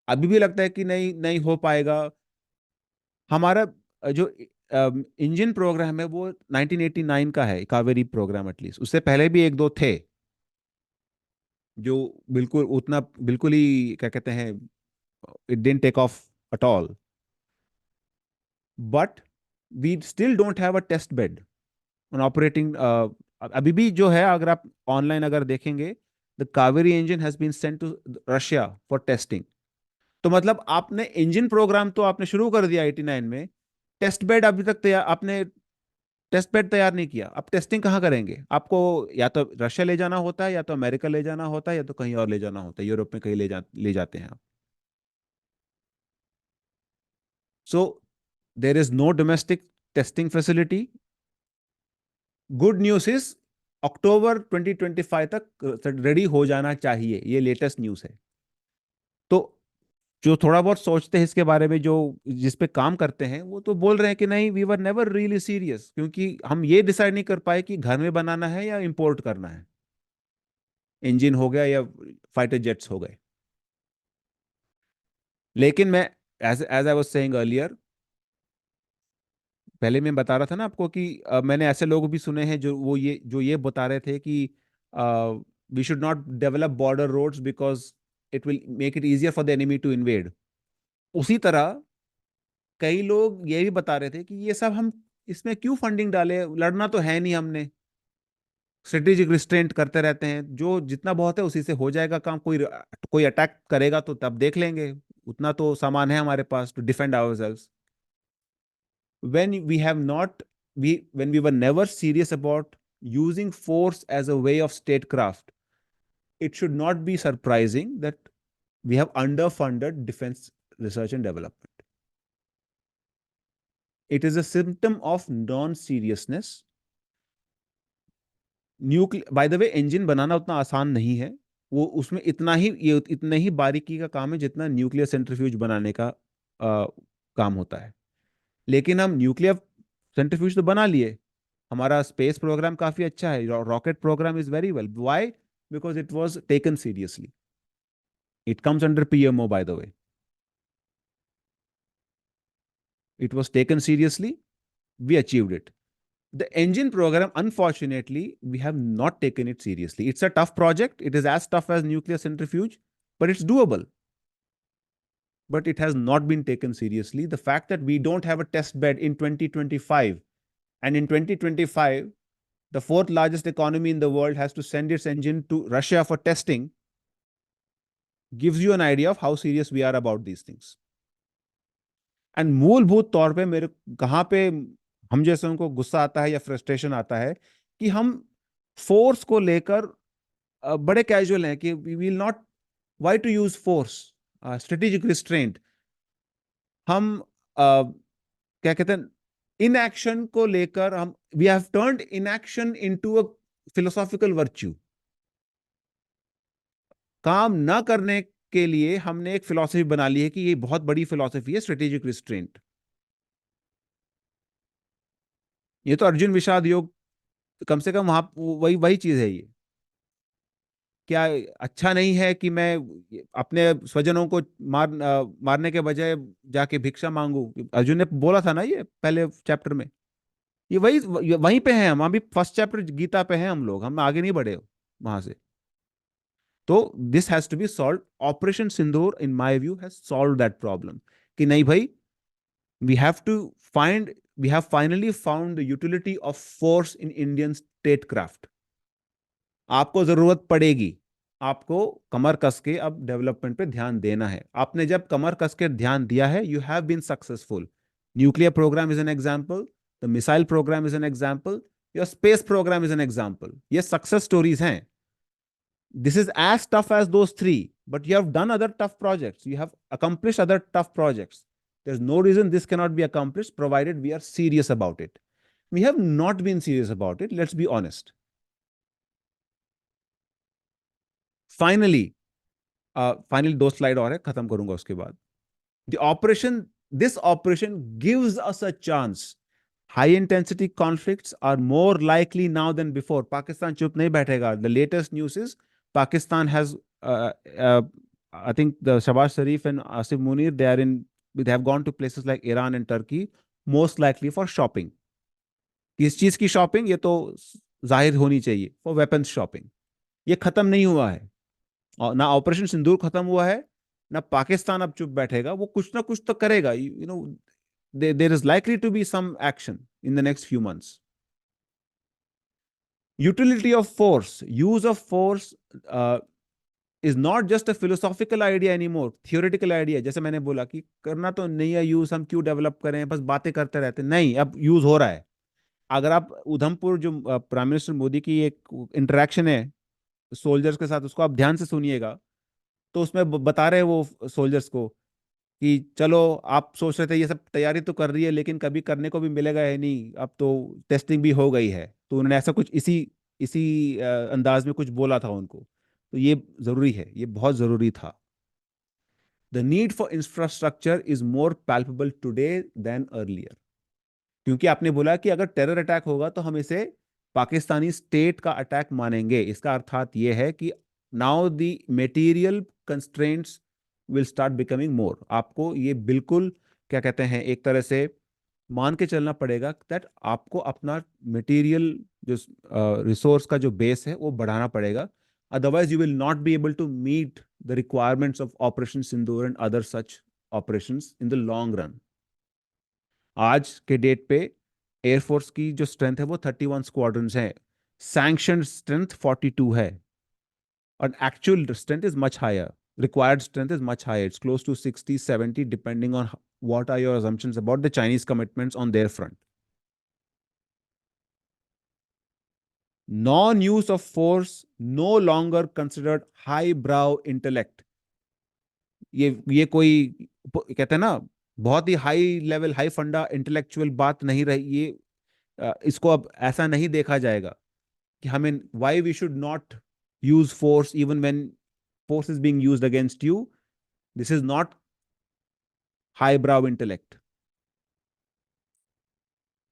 अभी भी लगता है कि नहीं नहीं हो पाएगा। हमारा जो इंजन प्रोग्राम है वो 1989 का है, कावेरी प्रोग्राम। एटलीस्ट उससे पहले भी एक दो थे। जो बिल्कुल उतना, बिल्कुल ही क्या कहते हैं, it didn't take off at all, but we still don't have a test bed on operating. अभी भी जो है, अगर आप ऑनलाइन अगर देखेंगे, the Kaveri engine has been sent to Russia for testing. तो मतलब आपने इंजन प्रोग्राम तो आपने शुरू कर दिया 89 में, टेस्ट बेड अभी तक तैयार, आपने टेस्ट बेड तैयार नहीं किया। आप टेस्टिंग कहाँ करेंगे? आपको या तो रशिया ले जाना होता है, या तो अमेरिका ले जाना होता है, या तो कहीं और ले जाना होता है, यूरोप में कहीं ले जाते हैं आप। So there is no domestic testing facility. Good news is October 2025 तक रेडी हो जाना चाहिए, ये लेटेस्ट न्यूज है। तो जो थोड़ा बहुत सोचते हैं इसके बारे में, जो जिस पे काम करते हैं, वो तो बोल रहे हैं कि नहीं, we were never really serious, क्योंकि हम ये डिसाइड नहीं कर पाए कि घर में बनाना है या इंपोर्ट करना है, इंजन हो गया या फाइटर जेट्स हो गए। लेकिन मैं, as as I was saying earlier, पहले मैं बता रहा था ना आपको कि मैंने ऐसे लोग भी सुने हैं जो ये बता रहे थे कि we should not develop border roads because it will make it easier for the enemy to invade. उसी तरह कई लोग ये भी बता रहे थे कि ये सब हम इसमें क्यों फंडिंग डाले, लड़ना तो है नहीं हमने, स्ट्रेटेजिक रिस्ट्रेंट करते रहते हैं, जो जितना बहुत है उसी से हो जाएगा काम। कोई कोई अटैक करेगा तो तब देख लेंगे, उतना तो सामान है हमारे पास to defend ourselves. when we have not we when we were never serious about using force as a way of statecraft, it should not be surprising that we have underfunded defense research and development. It is a symptom of non seriousness. Nuclear, by the way, engine बनाना उतना आसान नहीं है। वो उसमें इतने ही बारीकी का काम है जितना न्यूक्लियर सेंट्रीफ्यूज बनाने का काम होता है। लेकिन हम न्यूक्लियर सेंट्रीफ्यूज तो बना लिए, हमारा स्पेस प्रोग्राम काफी अच्छा है, rocket program is very well. Why? Because it was taken seriously. It comes under PMO, by the way. It was taken seriously, we achieved it. The engine program, unfortunately, we have not taken it seriously. It's a tough project. It is as tough as nuclear centrifuge, but it's doable. But it has not been taken seriously. The fact that we don't have a test bed in 2025, and in 2025, the fourth largest economy in the world has to send its engine to Russia for testing, gives you an idea of how serious we are about these things. And मूलभूत तौर पे मेरे कहाँ पे हम जैसे उनको गुस्सा आता है या फ्रस्ट्रेशन आता है, कि हम फोर्स को लेकर बड़े कैजुअल हैं, कि we will not, why to use force, strategic restraint. हम क्या कहते हैं, इनएक्शन को लेकर हम, we have turned inaction into a philosophical virtue. काम ना करने के लिए हमने एक फिलॉसफी बना ली है कि ये बहुत बड़ी फिलॉसफी है, स्ट्रेटेजिक रिस्ट्रेंट। ये तो अर्जुन विषाद योग, कम से कम वहां वही वही चीज है ये। क्या अच्छा नहीं है कि मैं अपने स्वजनों को मारने के बजाय जाके भिक्षा मांगू? अर्जुन ने बोला था ना ये पहले चैप्टर में। ये वहीं पे हैं हम अभी, फर्स्ट चैप्टर गीता पे हैं हम लोग, हम आगे नहीं बढ़े वहां से। तो this has to be solve. Operation Sindoor in my view has solve that problem, कि नहीं भाई, we have to find, we have finally found the utility of force in Indian statecraft. आपको जरूरत पड़ेगी, आपको कमर कस के अब डेवलपमेंट पे ध्यान देना है। आपने जब कमर कस के ध्यान दिया है, you have been successful. Nuclear program is an example, the missile program is an example, your space program is an example. ये सक्सेस स्टोरीज हैं। This is as tough as those three, but you have done other tough projects. You have accomplished other tough projects. There's no reason this cannot be accomplished provided we are serious about it. We have not been serious about it. Let's be honest. Finally, finally, दो slide और है, खत्म करूंगा उसके बाद। The operation, this operation gives us a chance. High intensity conflicts are more likely now than before. Pakistan चुप नहीं बैठेगा. The latest news is Pakistan has, I think the Shahbaz Sharif and Asif Munir, they have gone to places like Iran and Turkey, most likely for shopping. किस चीज की shopping? ये तो जाहिर होनी चाहिए, फॉर वेपन्स शॉपिंग। ये खत्म नहीं हुआ है। और ना ऑपरेशन सिंदूर खत्म हुआ है, ना पाकिस्तान अब चुप बैठेगा, वो कुछ ना कुछ तो करेगा, you know. There is likely to be some action in the next few months. Utility of force, use of force is not just a philosophical idea any more, theoretical idea. जैसे मैंने बोला कि करना तो नहीं है यूज, हम क्यों डेवलप करें, बस बातें करते रहते, नहीं, अब यूज हो रहा है। अगर आप उधमपुर जो प्राइम मिनिस्टर मोदी की एक इंटरेक्शन है सोल्जर्स के साथ, उसको आप ध्यान से सुनिएगा, तो उसमें बता रहे हैं वो सोल्जर्स को कि चलो, आप सोच रहे थे ये सब तैयारी तो कर रही है, लेकिन कभी करने को भी मिलेगा है नहीं, अब तो टेस्टिंग भी हो गई है। तो उन्होंने ऐसा कुछ इसी इसी अंदाज में कुछ बोला था उनको। तो ये जरूरी है, ये बहुत जरूरी था। The need for infrastructure is more palpable today than earlier. क्योंकि आपने बोला कि अगर टेरर अटैक होगा तो हम इसे पाकिस्तानी स्टेट का अटैक मानेंगे, इसका अर्थात यह है कि now the material constraints will start becoming more. आपको ये बिल्कुल, क्या कहते हैं, एक तरह से मान के चलना पड़ेगा दैट आपको अपना मटेरियल जो रिसोर्स का जो बेस है वो बढ़ाना पड़ेगा। Otherwise you will not be able to meet the requirements of operation Sindoor and other such operations in the long run. आज के डेट पे एयरफोर्स की जो स्ट्रेंथ है वो 31 स्क्वाड्रंस है, सैंक्शन स्ट्रेंथ 42 है, और actual strength is much higher, required strength is much higher. It's close to 60, 70, depending on what are your assumptions about the Chinese commitments on their front. Non-use of force no longer considered highbrow intellect. ये कोई कहते हैं ना, बहुत ही high level, high फंडा intellectual बात नहीं रही ये। इसको अब ऐसा नहीं देखा जाएगा कि हमें, why we should not use force even when force is being used against you. This is not highbrow intellect.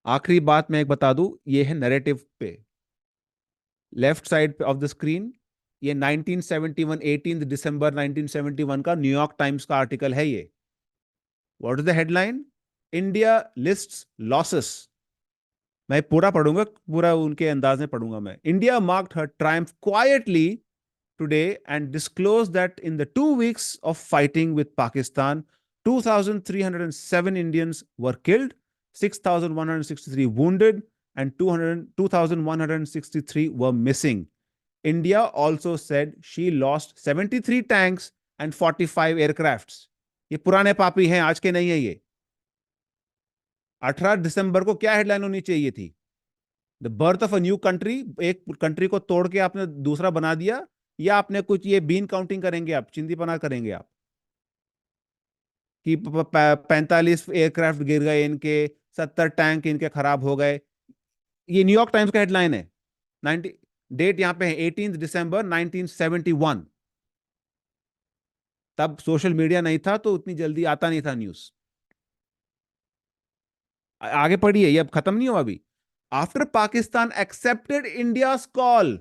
आखिरी बात मैं एक बता दूं, ये है नैरेटिव पे, left side of the screen. ये 1971, 18 दिसंबर 1971 का न्यूयॉर्क टाइम्स का आर्टिकल है ये। What is the headline? India lists losses. मैं पूरा पढ़ूंगा, पूरा उनके अंदाज में पढ़ूंगा मैं। India marked her Triumph quietly today and disclosed that in the 2 weeks of fighting with Pakistan, 2,307 Indians were killed, 6,163 wounded, and 2,163 were missing. India also said she lost 73 tanks and 45 aircrafts. ये पुराने पापी हैं, आज के नहीं है ये। 18 दिसंबर को क्या हेडलाइन होनी चाहिए थी? The birth of a new country. एक कंट्री को तोड़ के आपने दूसरा बना दिया, या आपने कुछ ये बीन काउंटिंग करेंगे आप, चिंदीपना करेंगे आप कि 45 एयरक्राफ्ट गिर गए इनके, 70 टैंक इनके खराब हो गए। ये न्यूयॉर्क टाइम्स का हेडलाइन है। 90 डेट यहां पे है 18 दिसंबर 1971। तब सोशल मीडिया नहीं था तो उतनी जल्दी आता नहीं था न्यूज। आगे पढ़िए, ये अब खत्म नहीं हुआ अभी। After Pakistan accepted India's call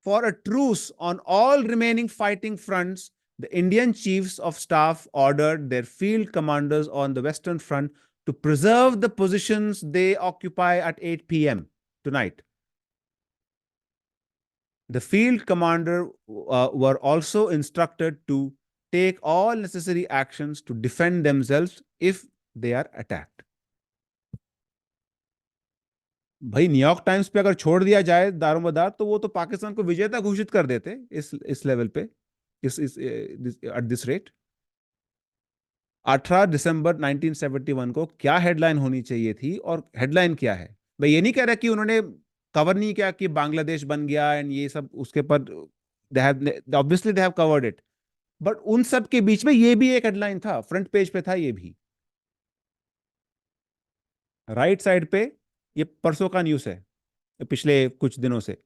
for a truce on all remaining fighting fronts, the Indian chiefs of staff ordered their field commanders on the Western Front to preserve the positions they occupy at 8 p.m. tonight. The field commander were also instructed to take all necessary actions to defend themselves if they are attacked. भाई, New York times पे अगर छोड़ दिया जाए दारोमदार, तो वो तो पाकिस्तान को विजेता घोषित कर देते इस लेवल पे, इस एट दिस रेट। 18 दिसंबर 1971 को क्या हेडलाइन होनी चाहिए थी, और हेडलाइन क्या है? मैं ये नहीं कह रहा कि उन्होंने कवर नहीं किया कि बांग्लादेश बन गया एंड ये सब, उसके पर they have obviously they have covered it, but उन सब के बीच में ये भी एक हेडलाइन था, फ्रंट पेज पे था ये भी, राइट साइड पे। ये परसों का न्यूज़ है, पिछले कुछ दिनों से।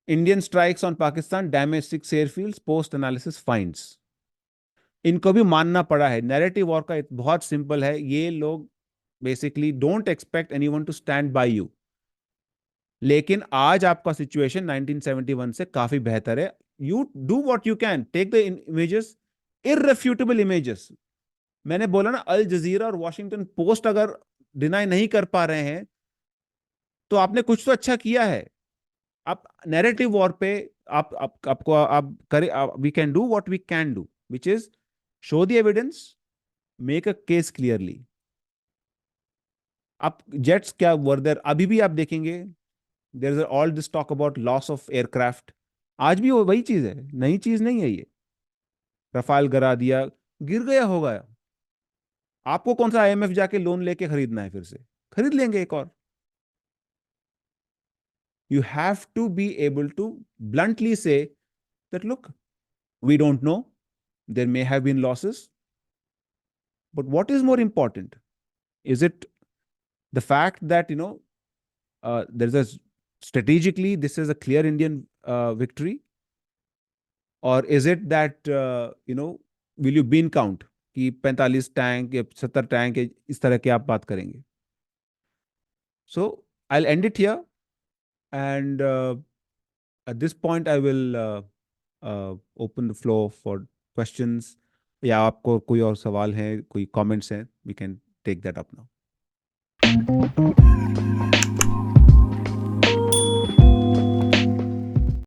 Indian strikes on Pakistan damage 6 airfields, post analysis finds. इनको भी मानना पड़ा है। नैरेटिव वॉर का बहुत सिंपल है, ये लोग basically don't expect anyone to stand by you. लेकिन आज आपका सिचुएशन 1971 से काफी बेहतर है। You do what you can, take the images, irrefutable images. मैंने बोला ना, अल जजीरा और वॉशिंगटन पोस्ट अगर डिनाई नहीं कर पा रहे हैं, तो आपने कुछ तो अच्छा किया है। आप नैरेटिव वॉर पे आप आपको आप करे, we can do what we can do, which is show the evidence, make a case clearly. आप जेट्स क्या वर देयर, अभी भी आप देखेंगे there is all this talk about loss of aircraft. आज भी वो वही चीज है, नई चीज नहीं है ये। रफाल गिरा दिया, गिर गया होगा। आपको कौन सा आईएमएफ जाके लोन लेके खरीदना है? फिर से खरीद लेंगे एक और। You have to be able to bluntly say that, look, we don't know. There may have been losses. But what is more important? Is it the fact that, there's a strategically, this is a clear Indian victory? Or is it that, will you bean count? कि 45 tank या 70 tank इस तरह की आप बात करेंगे? So I'll end it here. And at this point, I will open the floor for questions. या आपको कोई और सवाल है, कोई कमेंट्स हैं, we can take that up now.